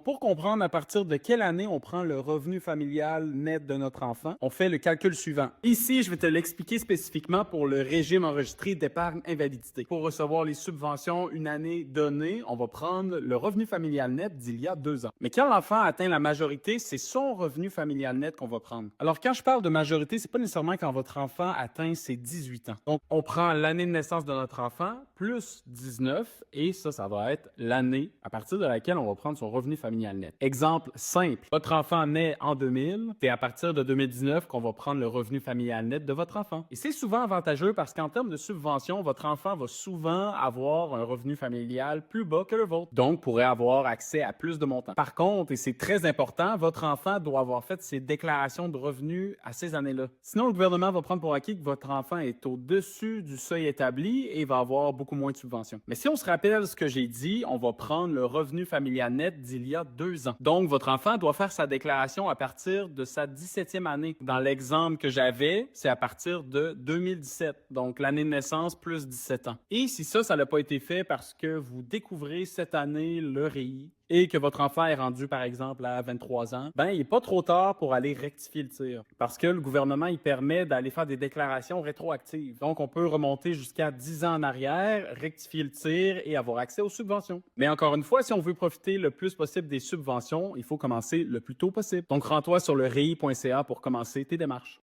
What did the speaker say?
pour comprendre à partir de quelle année on prend le revenu familial net de notre enfant, on fait le calcul suivant. Ici, je vais te l'expliquer spécifiquement pour le régime enregistré d'épargne invalidité. Pour recevoir les subventions une année donnée, on va prendre le revenu familial net d'il y a 2 ans. Mais quand l'enfant atteint la majorité, c'est son revenu familial net qu'on va prendre. Alors, quand je parle de majorité, c'est pas nécessairement quand votre enfant atteint ses 18 ans. Donc, on prend l'année de naissance de notre enfant plus 19 et ça va être l'année à partir de laquelle on va prendre son revenu familial net. Exemple simple, votre enfant naît en 2000, c'est à partir de 2019 qu'on va prendre le revenu familial net de votre enfant. Et c'est souvent avantageux parce qu'en termes de subvention, votre enfant va souvent avoir un revenu familial plus bas que le vôtre, donc pourrait avoir accès à plus de montants. Par contre, et c'est très important, votre enfant doit avoir fait ses déclarations de revenus à ces années-là. Sinon, le gouvernement va prendre pour acquis que votre enfant est au-dessus du seuil établi et va avoir beaucoup moins de subventions. Mais si on se rappelle ce que j'ai dit, on va prendre le revenu familial net d'il y a 2 ans. Donc, votre enfant doit faire sa déclaration à partir de sa 17e année. Dans l'exemple que j'avais, c'est à partir de 2017, donc l'année de naissance plus 17 ans. Et si ça n'a pas été fait parce que vous découvrez cette année le REI, et que votre enfant est rendu, par exemple, à 23 ans, ben, il n'est pas trop tard pour aller rectifier le tir. Parce que le gouvernement, il permet d'aller faire des déclarations rétroactives. Donc, on peut remonter jusqu'à 10 ans en arrière, rectifier le tir et avoir accès aux subventions. Mais encore une fois, si on veut profiter le plus possible des subventions, il faut commencer le plus tôt possible. Donc, rends-toi sur le rei.ca pour commencer tes démarches.